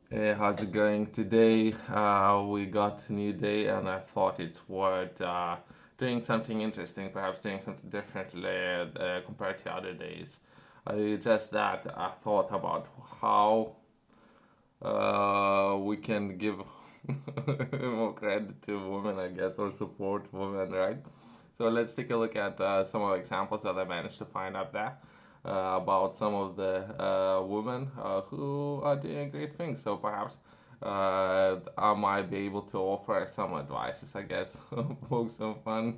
Hey, how's it going today? We got a new day, and I thought it's worth doing something interesting, perhaps doing something differently compared to other days. Just that I thought about how we can give more credit to women, I guess, or support women, right? So let's take a look at some of the examples that I managed to find out there about some of the women who are doing great things. So perhaps I might be able to offer some advices, I guess, poke some fun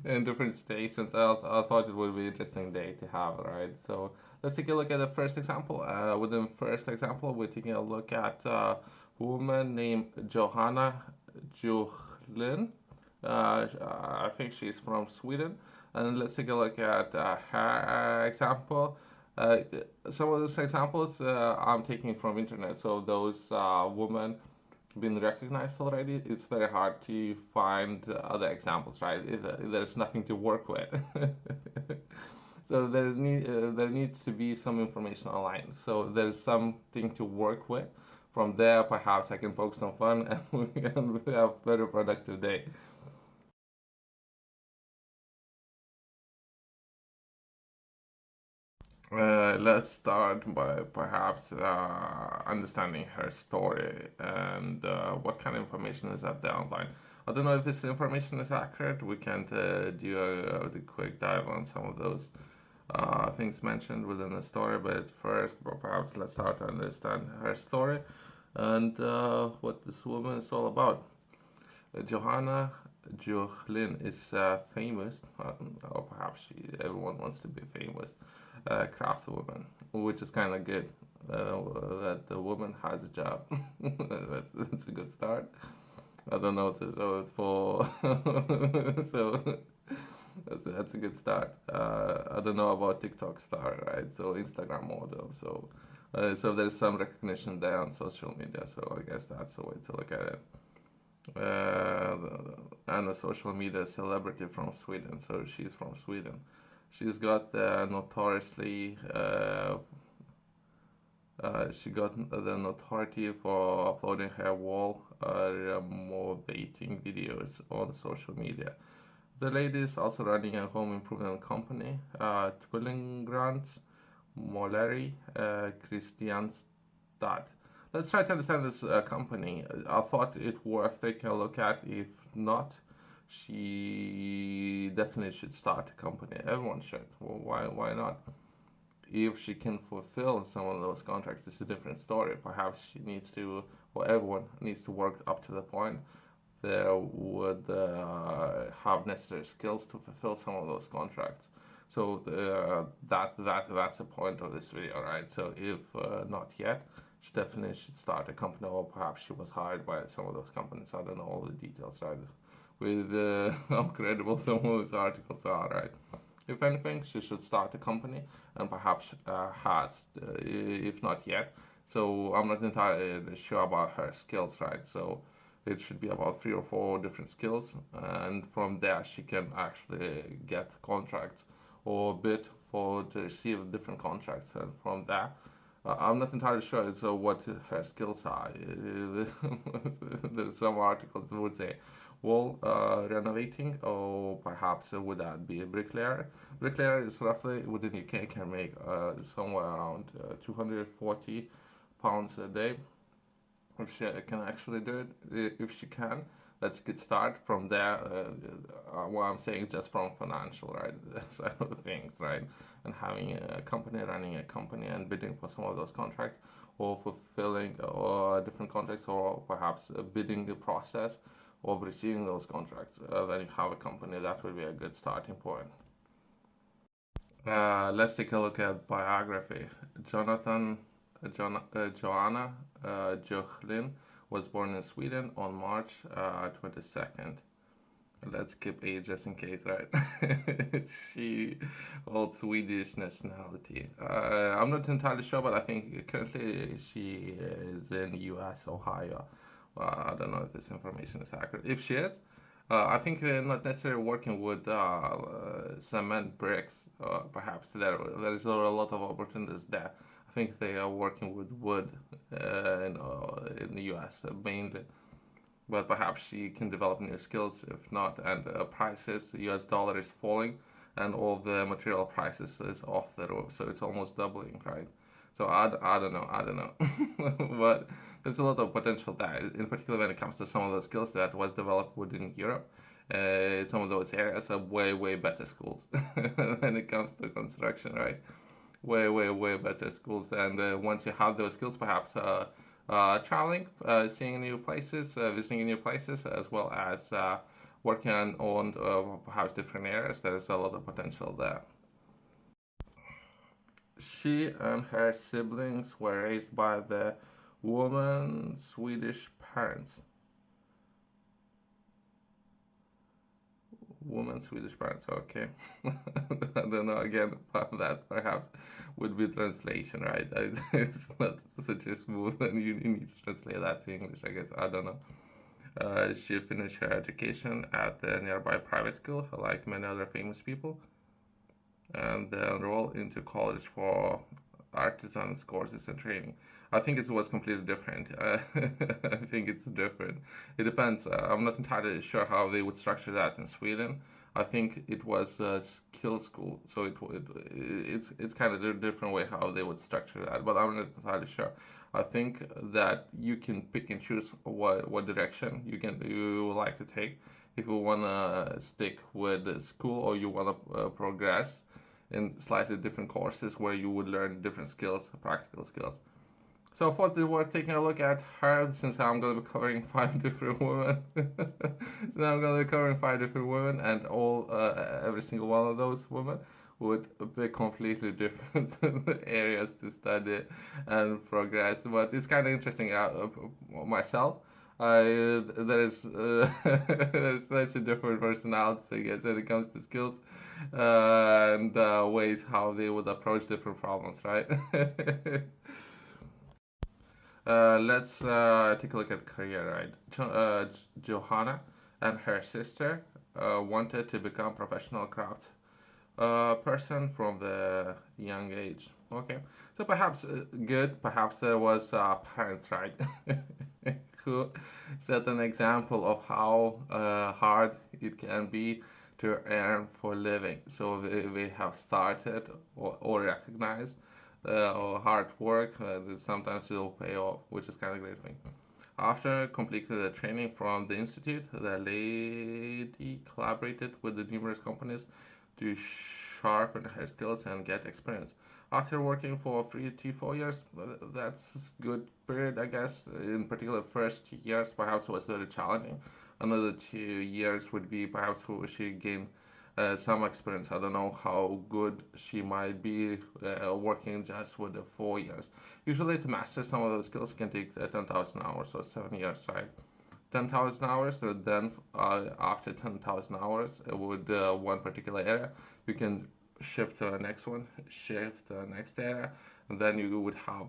in different stations. I thought it would be an interesting day to have, right? So let's take a look at the first example. Within the first example, we're taking a look at a woman named Johanna Juhlin. I think she's from Sweden. And let's take a look at her example. Uh, some of those examples I'm taking from internet. So those women been recognized already. It's very hard to find other examples, right? There's nothing to work with. So there needs to be some information online. So there's something to work with. From there, perhaps I can poke some fun and we can have a very productive day. Let's start by perhaps understanding her story and what kind of information is up there online. I don't know if this information is accurate. We can do a quick dive on some of those things mentioned within the story, but first, perhaps let's start to understand her story and what this woman is all about. Johanna Juhlin is famous, or perhaps everyone wants to be famous, craft woman, which is kind of good. That the woman has a job. That's a good start. I don't know, so it's for so that's a good start. I don't know about TikTok star, right? So Instagram model. So there's some recognition there on social media. So I guess that's the way to look at it. uh, and a social media celebrity from Sweden. So she's from Sweden. She's got notoriously she got the notoriety for uploading her wall motivating videos on social media. The lady is also running a home improvement company, Tvillingarnas, Måleri, Kristianstad. Let's try to understand this company. I thought it worth taking a look at. If not, she definitely should start a company. Everyone should. Well, why not? If she can fulfill some of those contracts, it's a different story. Perhaps she needs to, or everyone needs to work up to the point they would have necessary skills to fulfill some of those contracts. So that's the point of this video, right? So if not yet, she definitely should start a company, or perhaps she was hired by some of those companies. I don't know all the details, right? With how credible some of those articles are, right? If anything, she should start a company, and perhaps has, if not yet. So I'm not entirely sure about her skills, right? So it should be about 3 or 4 different skills, and from there she can actually get contracts or bid for to receive different contracts, and from there I'm not entirely sure so what her skills are. There's some articles that would say wall renovating, or perhaps would that be a bricklayer. Bricklayer is roughly within UK can make somewhere around 240 pounds a day. If she can actually do it, if she can, that's a good start. From there, what I'm saying, just from financial, right, side of things, right, and having a company, running a company, and bidding for some of those contracts, or fulfilling or different contracts, or perhaps bidding the process of receiving those contracts. Then you have a company. That would be a good starting point. Let's take a look at biography. Jonathan, Johanna Juhlin was born in Sweden on March 22nd. Let's skip age just in case, right? She holds Swedish nationality. I'm not entirely sure, but I think currently she is in U.S. Ohio. I don't know if this information is accurate. If she is, I think not necessarily working with cement bricks. Perhaps there is a lot of opportunities there. I think they are working with wood US mainly, but perhaps she can develop new skills if not. And prices, the US dollar is falling, and all the material prices is off the roof, so it's almost doubling, right? So I don't know, I don't know, but there's a lot of potential there, in particular when it comes to some of the skills that was developed within Europe. Some of those areas are way better schools when it comes to construction, right? Way better schools. And once you have those skills, perhaps traveling, seeing new places, visiting new places, as well as working on perhaps different areas, there is a lot of potential there. She and her siblings were raised by the woman's Swedish parents. Woman Swedish parents, okay. I don't know, again, that perhaps would be translation, right? It's not such a smooth, and you need to translate that to English, I guess. I don't know. She finished her education at the nearby private school, like many other famous people, and enrolled into college for artisans courses and training. I think it was completely different. I think it's different. It depends. I'm not entirely sure how they would structure that in Sweden. I think it was a skill school, so it's kind of a different way how they would structure that. But I'm not entirely sure. I think that you can pick and choose what direction you would like to take. If you wanna stick with the school, or you wanna progress in slightly different courses where you would learn different skills, practical skills. So I thought it worth taking a look at her, since I'm going to be covering 5 different women. So now I'm going to be covering 5 different women, and every single one of those women would be completely different areas to study and progress. But it's kind of interesting. Myself, there's there's such a different personality, I guess, when it comes to skills and ways how they would approach different problems, right? Let's take a look at career, right? Johanna and her sister wanted to become professional craft person from the young age. Okay, so perhaps good. Perhaps there was parents, right, who set an example of how hard it can be to earn for a living. So they have started or recognized or hard work sometimes will pay off, which is kind of a great thing. After completing the training from the institute, the lady collaborated with the numerous companies to sharpen her skills and get experience. After working for 3 to 4 years, that's a good period, I guess. In particular, first years perhaps was very challenging. Another 2 years would be perhaps who she gained some experience. I don't know how good she might be working just with the 4 years. Usually, to master some of those skills can take 10,000 hours or 7 years, right? 10,000 hours, and then after 10,000 hours with one particular area, you can shift to the next one, shift to the next area, and then you would have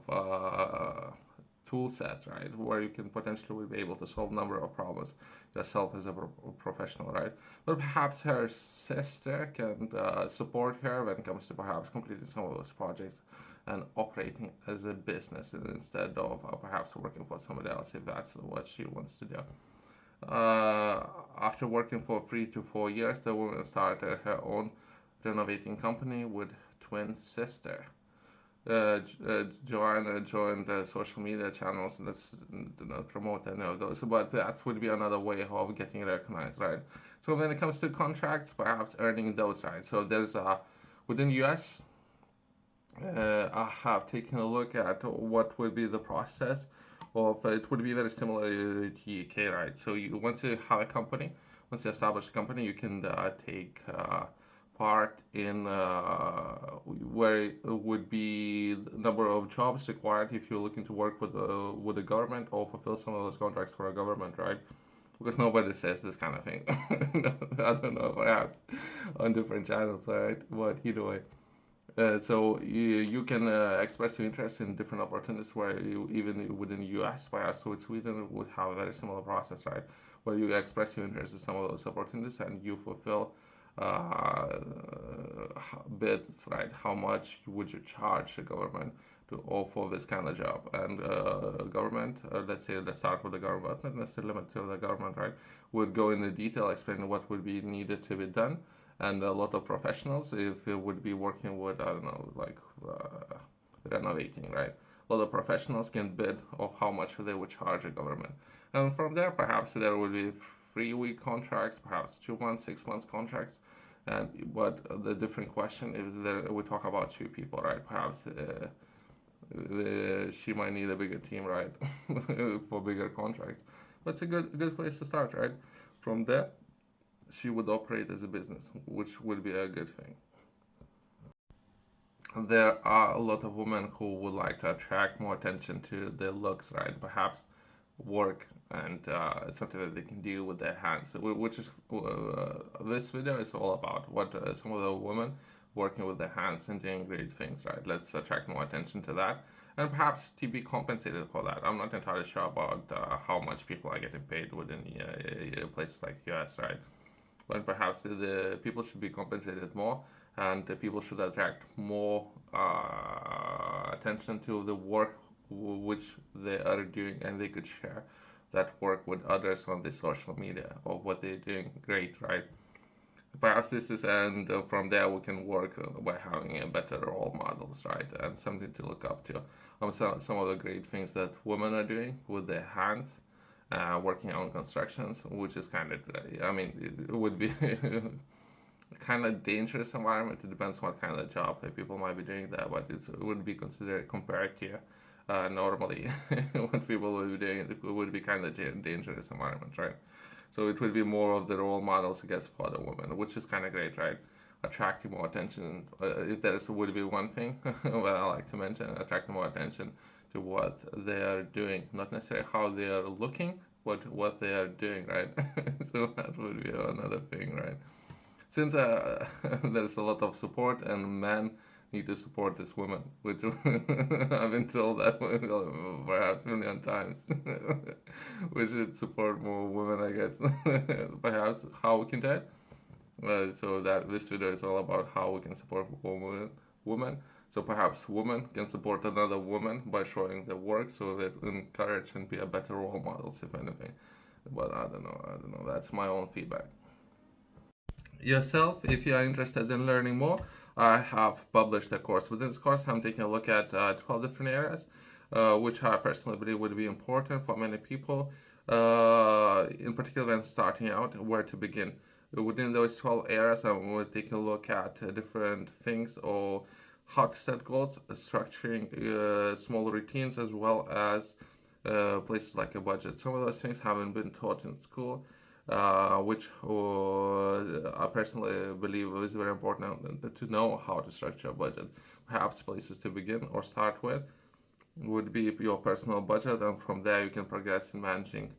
tool set, right, where you can potentially be able to solve a number of problems yourself as a professional, right? But perhaps her sister can support her when it comes to perhaps completing some of those projects and operating as a business instead of perhaps working for somebody else, if that's what she wants to do. After working for 3 to 4 years, the woman started her own renovating company with twin sister. Joanna joined the social media channels. Let's not promote any of those, but that would be another way of getting recognized, right? So when it comes to contracts, perhaps earning those, right? So there's within US, I have taken a look at what would be the process of it would be very similar to UK, right? So once you have a company, once you establish a company, you can take part in where it would be the number of jobs required if you're looking to work with the government or fulfill some of those contracts for a government, right? Because nobody says this kind of thing. I don't know, perhaps on different channels, right? But either way. So you can express your interest in different opportunities where you, even within the US, perhaps with Sweden, would have a very similar process, right? Where you express your interest in some of those opportunities and you fulfill bids, right? How much would you charge the government or for this kind of job. And government, let's start with the government, not necessarily limited to the government, right? Would go into detail, explain what would be needed to be done, and a lot of professionals, if it would be working with, I don't know, like renovating, right? A lot of professionals can bid of how much they would charge a government, and from there, perhaps there would be 3-week contracts, perhaps 2 months, 6 months contracts. And but the different question is that we talk about two people, right? Perhaps she might need a bigger team, right, for bigger contracts. But it's a good place to start, right? From there, she would operate as a business, which would be a good thing. There are a lot of women who would like to attract more attention to their looks, right? Perhaps work and something that they can do with their hands, which is this video is all about. What some of the women working with their hands and doing great things, right? Let's attract more attention to that, and perhaps to be compensated for that. I'm not entirely sure about how much people are getting paid within places like US, right? But perhaps the people should be compensated more, and the people should attract more attention to the work which they are doing, and they could share that work with others on the social media of what they're doing great, right? Perhaps this is, and from there we can work by having a better role models, right, and something to look up to. Some of the great things that women are doing with their hands, working on constructions, which is kind of, I mean, it would be kind of dangerous environment. It depends what kind of job that people might be doing that, but it would be considered compared to normally what people would be doing. It would be kind of dangerous environment, right? So it would be more of the role models, I guess, for the women, which is kind of great, right? Attracting more attention. If there would be one thing that I like to mention, attracting more attention to what they are doing, not necessarily how they are looking, but what they are doing, right? So that would be another thing, right? Since there's a lot of support and men need to support this woman, which I've been told that perhaps a million times. We should support more women, I guess. Perhaps how we can do it. So that this video is all about how we can support women. So perhaps women can support another woman by showing their work, so that encourage and be a better role models, if anything. But I don't know. That's my own feedback. Yourself, if you are interested in learning more, I have published a course. Within this course, I'm taking a look at 12 different areas, which I personally believe would be important for many people, in particular when starting out, where to begin. Within those 12 areas, I'm going to take a look at different things, or how to set goals, structuring small routines, as well as places like a budget. Some of those things haven't been taught in school, which I personally believe is very important to know how to structure a budget. Perhaps places to begin or start with would be your personal budget, and from there you can progress in managing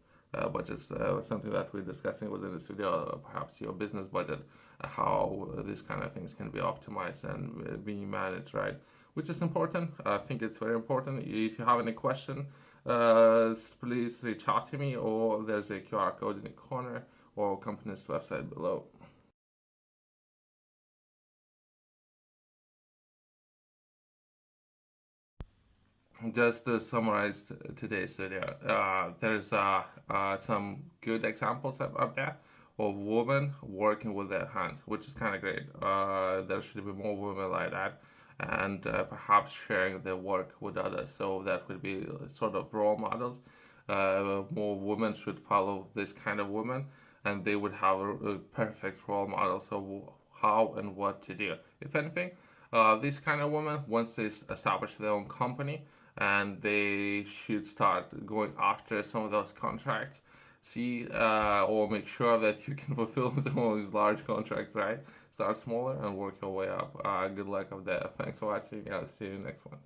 budgets. Something that we're discussing within this video, perhaps your business budget, how these kind of things can be optimized and being managed, right? Which is important. I think it's very important. If you have any question, please reach out to me, or there's a QR code in the corner, or company's website below. Just to summarize today's video, there's some good examples up there of women working with their hands, which is kind of great. There should be more women like that, and perhaps sharing their work with others. So that would be sort of role models. More women should follow this kind of women, and they would have a perfect role model. So how and what to do. If anything, these kind of women, once they establish their own company, and they should start going after some of those contracts. See, or make sure that you can fulfill some of these large contracts, right? Start smaller and work your way up. Good luck of that. Thanks for watching. I'll see you next one.